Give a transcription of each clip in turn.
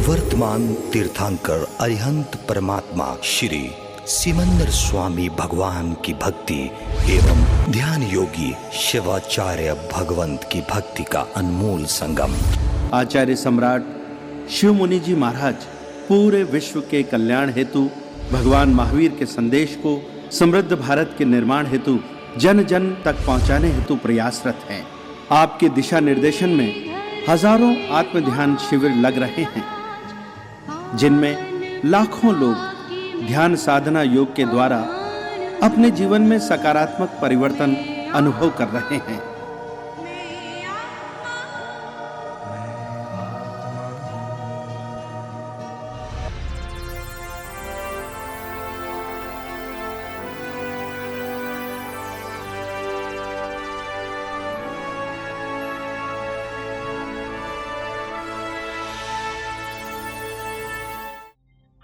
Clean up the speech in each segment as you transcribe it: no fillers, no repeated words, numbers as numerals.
वर्तमान तीर्थंकर अरिहंत परमात्मा श्री सिमंदर स्वामी भगवान की भक्ति एवं ध्यान योगी शिवाचार्य भगवंत की भक्ति का अनमोल संगम। आचार्य सम्राट शिव मुनि जी महाराज पूरे विश्व के कल्याण हेतु भगवान महावीर के संदेश को समृद्ध भारत के निर्माण हेतु जन जन तक पहुंचाने हेतु प्रयासरत हैं। आपके दिशा निर्देशन में हजारों आत्म ध्यान शिविर लग रहे हैं, जिनमें लाखों लोग ध्यान साधना योग के द्वारा अपने जीवन में सकारात्मक परिवर्तन अनुभव कर रहे हैं।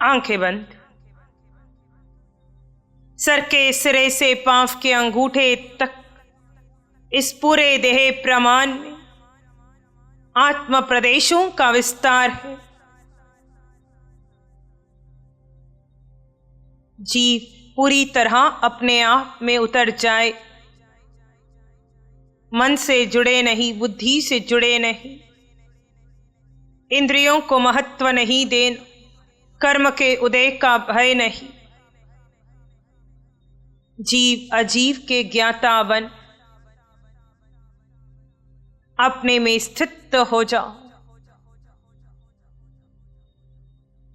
आंखें बंद। सर के सिरे से पांव के अंगूठे तक इस पूरे देह प्रमाण में आत्म प्रदेशों का विस्तार है। जीव पूरी तरह अपने आप में उतर जाए, मन से जुड़े नहीं, बुद्धि से जुड़े नहीं, इंद्रियों को महत्व नहीं देना, कर्म के उदय का भय नहीं। जीव अजीव के ज्ञाता बन अपने में स्थित हो जाओ।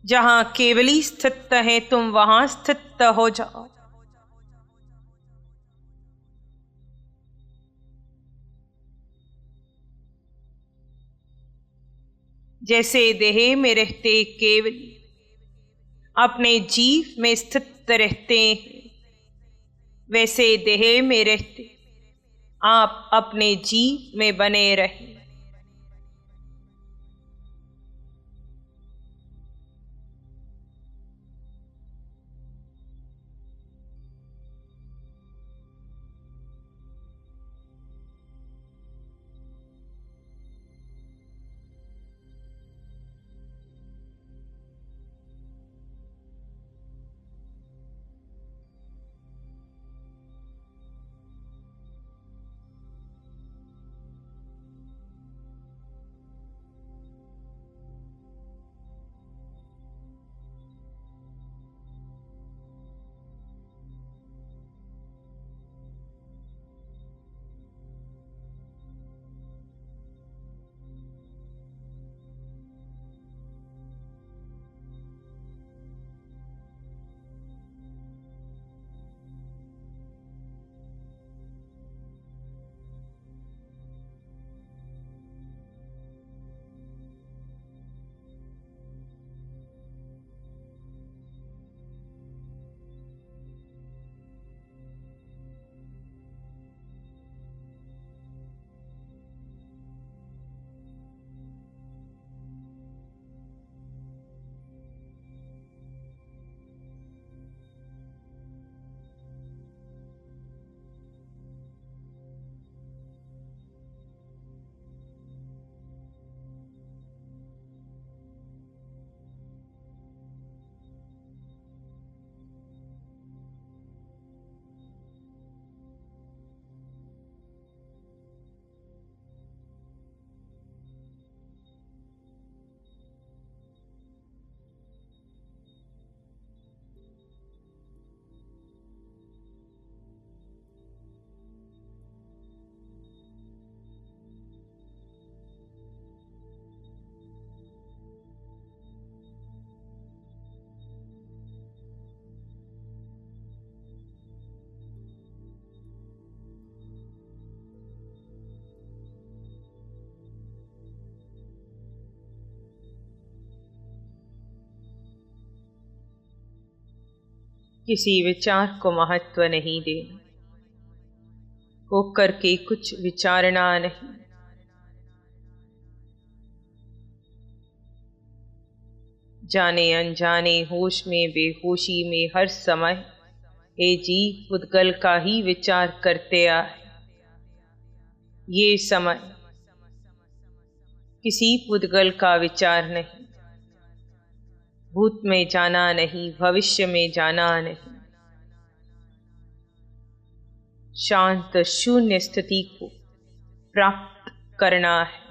जहां केवली स्थित है तुम वहां स्थित हो जाओ। जैसे देह में रहते केवली अपने जीव में स्थित रहते हैं, वैसे देह में रहते आप अपने जीव में बने रहें। किसी विचार को महत्व नहीं देना, होकर के कुछ विचारना नहीं। जाने अनजाने, होश में बेहोशी में हर समय ये जीव उद्गल का ही विचार करते आए। ये समय किसी पुद्गल का विचार नहीं, भूत में जाना नहीं, भविष्य में जाना नहीं। शांत शून्य स्थिति को प्राप्त करना है।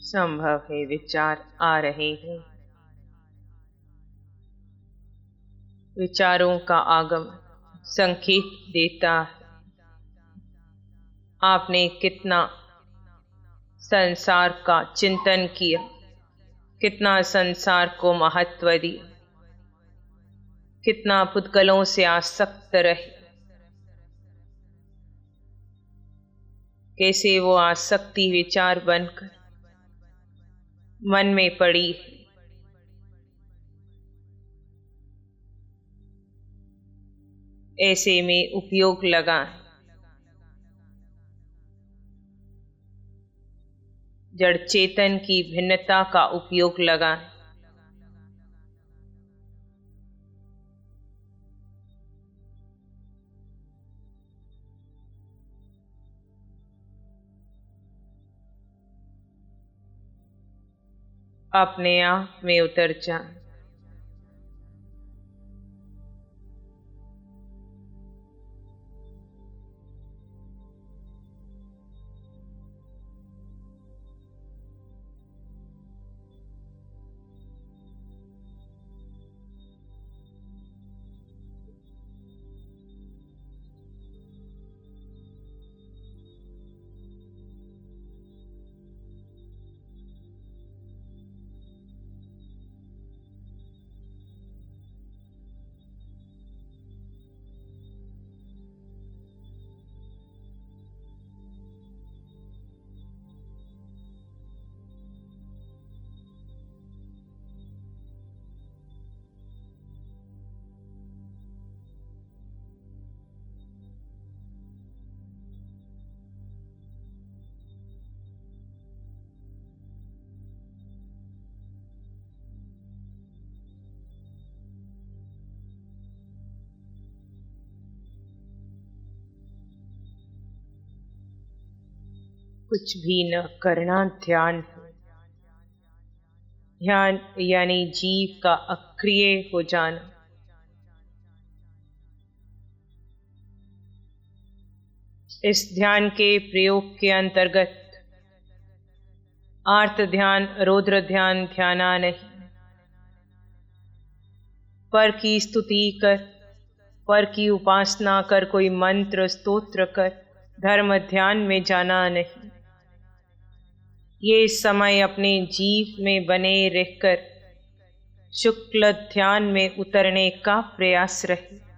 संभव है विचार आ रहे हैं। विचारों का आगम संकेत देता है आपने कितना संसार का चिंतन किया, कितना संसार को महत्व दिया, कितना पुद्गलों से आसक्त रहे, कैसे वो आसक्ति विचार बनकर मन में पड़ी है। ऐसे में उपयोग लगाएं। जड़ चेतन की भिन्नता का उपयोग लगाएं। अपने आप में उतर जाएं। कुछ भी न करना ध्यान है। ध्यान यानी जीव का अक्रिय हो जाना। इस ध्यान के प्रयोग के अंतर्गत आर्त ध्यान, रौद्र ध्यान ध्याना नहीं। पर की स्तुति कर, पर की उपासना कर, कोई मंत्र स्तोत्र कर धर्म ध्यान में जाना नहीं। ये समय अपने जीव में बने रहकर शुक्ल ध्यान में उतरने का प्रयास रहे।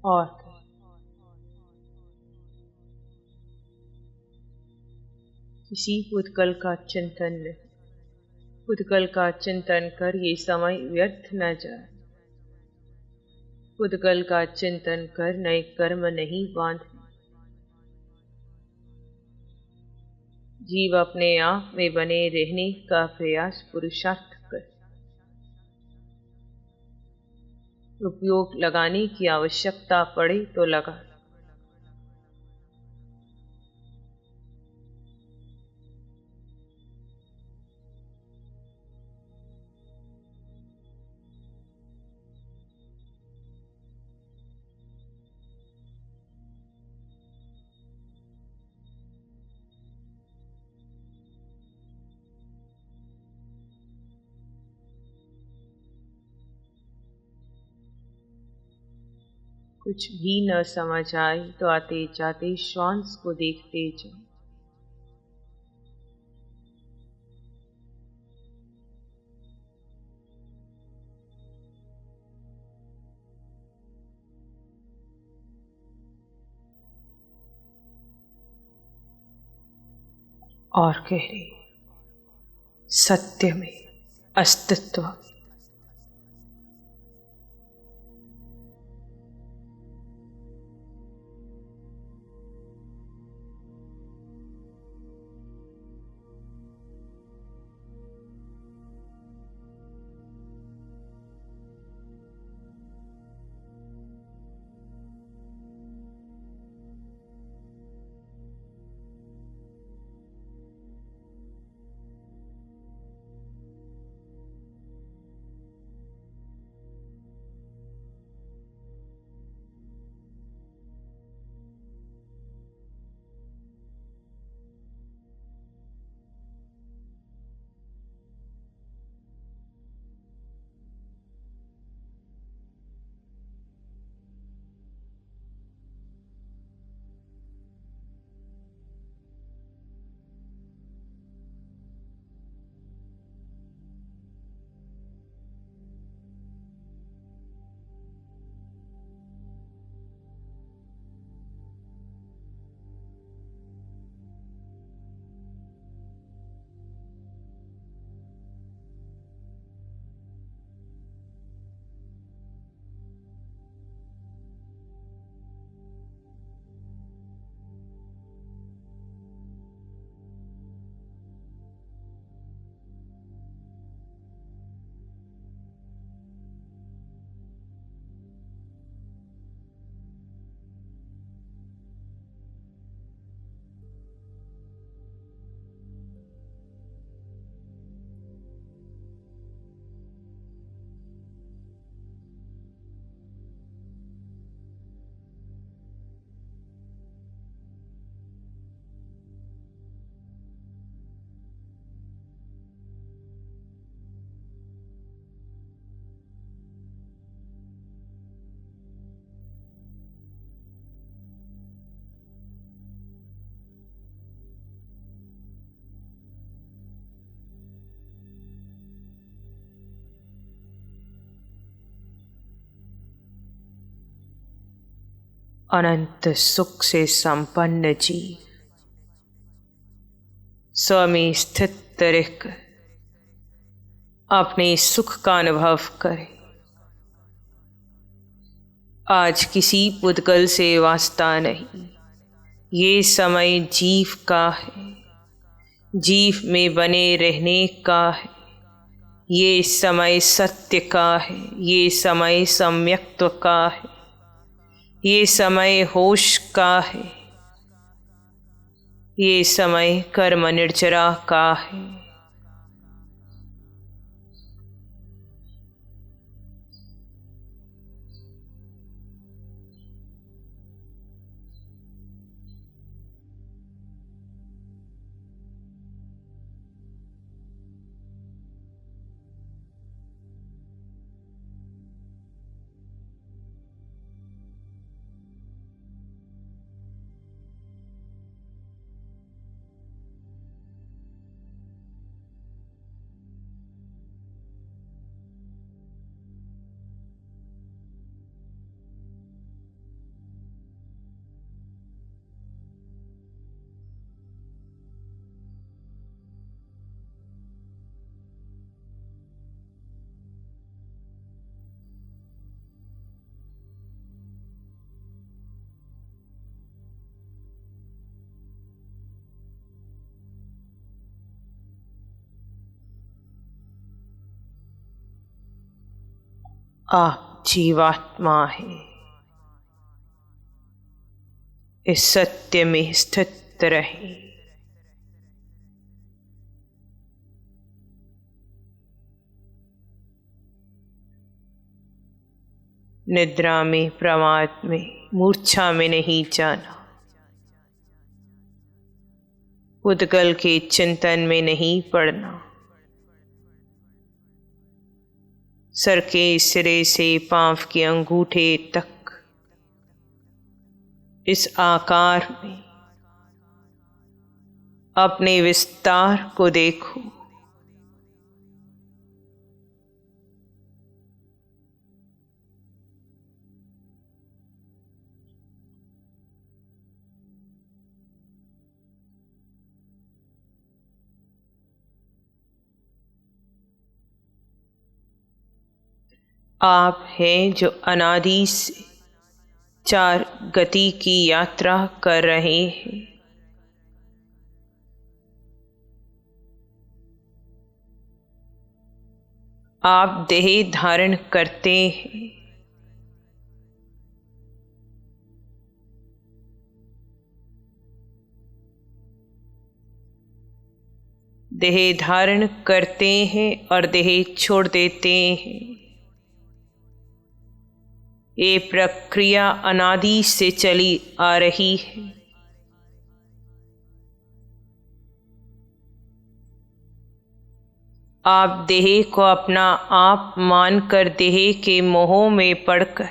और किसी पुद्गल का चिंतन नहीं। पुद्गल का चिंतन कर ये समय व्यर्थ न जाए। पुद्गल का चिंतन कर नए कर्म नहीं बांधे। जीव अपने आप में बने रहने का प्रयास पुरुषार्थ कर। उपयोग लगाने की आवश्यकता पड़े तो लगा। कुछ भी न समझ आए तो आते जाते श्वास को देखते जाओ। और कह रहे सत्य में अस्तित्व। अनंत सुख से संपन्न जीव स्व में स्थित रहकर अपने सुख का अनुभव करे। आज किसी पुद्गल से वास्ता नहीं, ये समय जीव का है, जीव में बने रहने का है। ये समय सत्य का है, ये समय सम्यक्त्व का है, ये समय होश का है, ये समय कर्म निर्जरा का है। आप जीवात्मा है, इस सत्य में स्थित रहे। निद्रा में, प्रमाद में, मूर्छा में नहीं जाना, पुद्गल के चिंतन में नहीं पड़ना। सर के सिरे से पांव के अंगूठे तक इस आकार में अपने विस्तार को देखो। आप हैं जो अनादि से चार गति की यात्रा कर रहे हैं। आप देह धारण करते हैं। देह धारण करते हैं और देह छोड़ देते हैं। ये प्रक्रिया अनादि से चली आ रही है। आप देह को अपना आप मानकर देह के मोह में पड़कर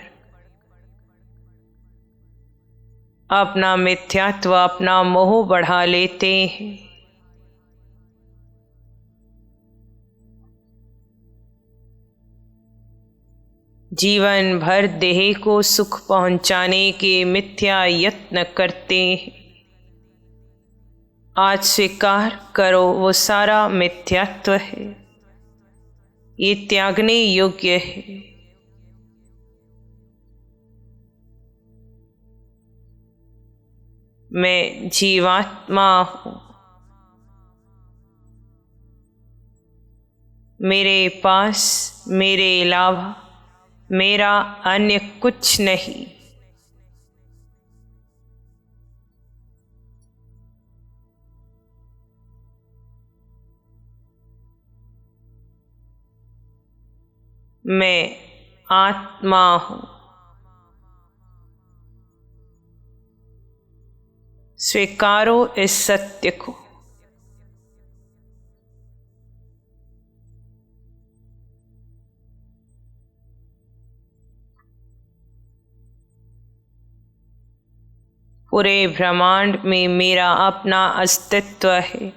अपना मिथ्यात्व, अपना मोह बढ़ा लेते हैं। जीवन भर देह को सुख पहुंचाने के मिथ्या यत्न करते हैं। आज स्वीकार करो वो सारा मिथ्यात्व है, ये त्यागने योग्य है। मैं जीवात्मा हूँ, मेरे पास मेरे अलावा मेरा अन्य कुछ नहीं। मैं आत्मा हूँ। स्वीकारो इस सत्य को। पूरे ब्रह्मांड में मेरा अपना अस्तित्व है।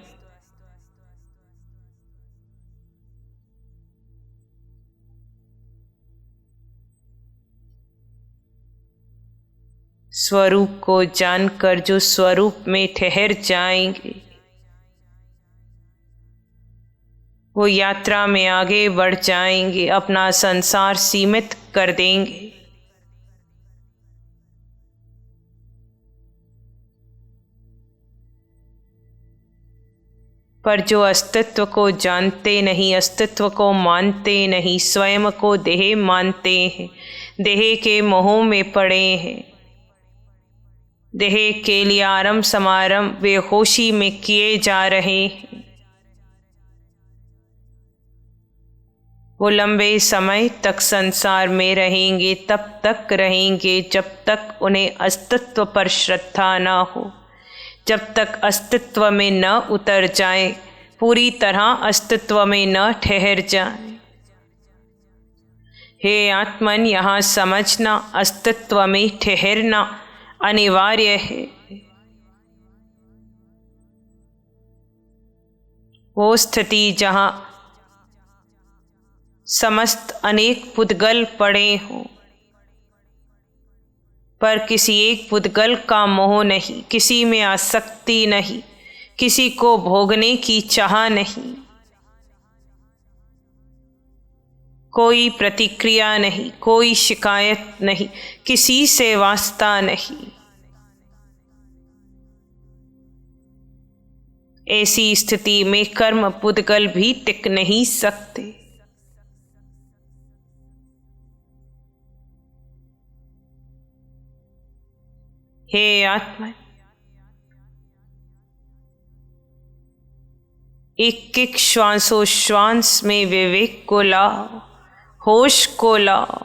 स्वरूप को जानकर जो स्वरूप में ठहर जाएंगे, वो यात्रा में आगे बढ़ जाएंगे, अपना संसार सीमित कर देंगे। पर जो अस्तित्व को जानते नहीं, अस्तित्व को मानते नहीं, स्वयं को देह मानते हैं, देह के मोह में पड़े हैं, देह के लिए आरंभ समारंभ बेहोशी में किए जा रहे हैं, वो लंबे समय तक संसार में रहेंगे, तब तक रहेंगे जब तक उन्हें अस्तित्व पर श्रद्धा न हो, जब तक अस्तित्व में न उतर जाए, पूरी तरह अस्तित्व में न ठहर जाए। हे आत्मन, यहाँ समझना, अस्तित्व में ठहरना अनिवार्य है। वो स्थिति जहाँ समस्त अनेक पुद्गल पड़े हों, पर किसी एक पुद्गल का मोह नहीं, किसी में आसक्ति नहीं, किसी को भोगने की चाह नहीं, कोई प्रतिक्रिया नहीं, कोई शिकायत नहीं, किसी से वास्ता नहीं। ऐसी स्थिति में कर्म पुद्गल भी टिक नहीं सकते। हे आत्मा, एक एक श्वासोश्वास में विवेक को लाओ, होश को लाओ।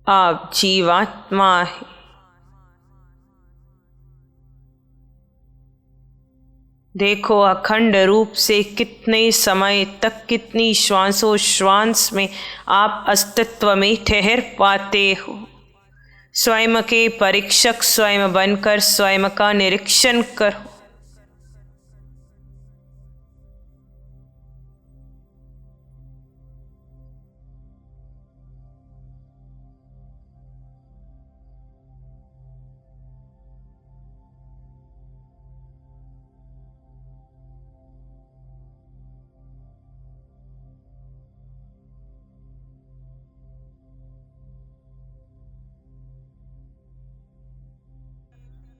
आप जीवात्मा है। देखो अखंड रूप से कितने समय तक, कितनी श्वासोश्वास में आप अस्तित्व में ठहर पाते हो। स्वयं के परीक्षक स्वयं बनकर स्वयं का निरीक्षण करो।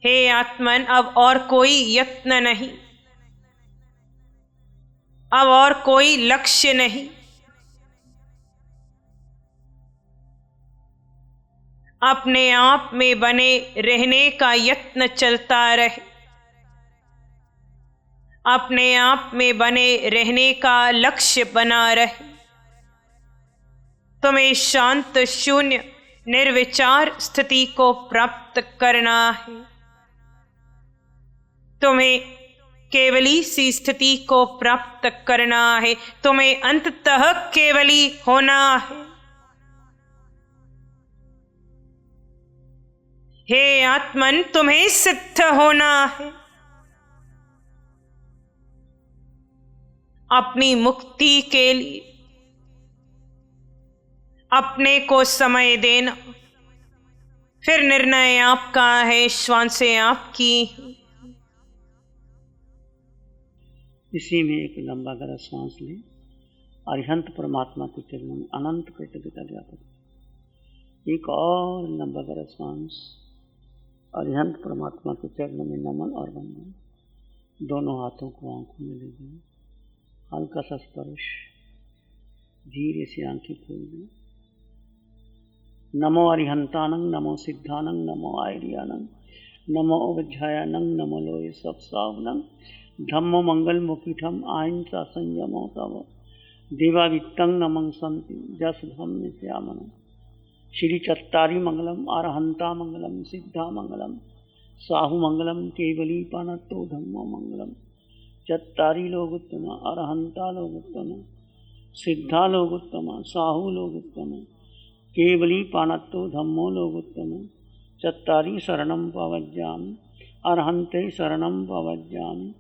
हे आत्मन, अब और कोई यत्न नहीं, अब और कोई लक्ष्य नहीं। अपने आप में बने रहने का यत्न चलता रहे, अपने आप में बने रहने का लक्ष्य बना रहे। तुम्हें शांत शून्य निर्विचार स्थिति को प्राप्त करना है। तुम्हें केवली सी स्थिति को प्राप्त करना है। तुम्हें अंततः केवली होना है। हे आत्मन, तुम्हें सिद्ध होना है। अपनी मुक्ति के लिए अपने को समय देना, फिर निर्णय आपका है, श्वासें आपकी। इसी में एक लंबा गहरा सांस लें। अरिहंत परमात्मा के चरणों में अनंत कृतज्ञता ज्ञापन। एक और लंबा गहरा सांस। अरिहंत परमात्मा के चरणों में नमन और वंदन। दोनों हाथों को आंखों में ले जाएं। हल्का सा स्पर्श, धीरे से आंखें खोल दें। नमो अरिहंतानंग, नमो सिद्धानंग, नमो आयरियानंग, नमो अवध्यायानंग, नमो लोय सब सावनंग, धम्मो मंगल मुखिठम अहिंसा संयमो तव देवावित्तं नमं संति जस धम्म श्यामनं। श्री चत्तारी मंगलम, अरहंता मंगलम, सिद्धा मंगलम, साहु मंगलम, केवली पानतो धम्मो मंगलम, चत्तारी लोग उत्तम, अरहंता लोग उत्तम, सिद्धा लोग उत्तम, साहू लोग उत्तम, केवली पाणत्तो धम्मो लोग उत्तम, चत्तारी शरणं पवज्जामि, अरहंते शरणं पवज्जामि,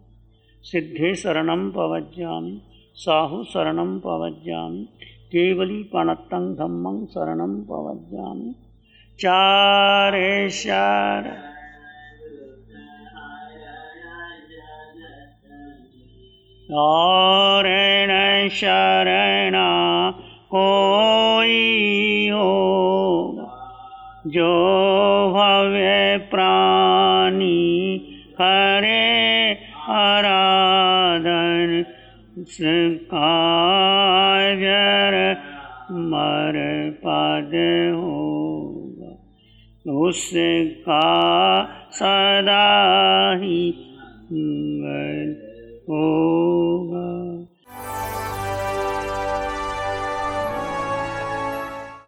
सिद्धे शरणं पवज्जामि, साहु शरणं पवज्जामि, केवली पाणत्तं धम्मं शरणं पवज्जामि। चारेश्वर और न शरणा कोई हो, जो भव्य प्राणी करे आराधन, काजर मर पद होगा, उसका सदा ही मंगल हो।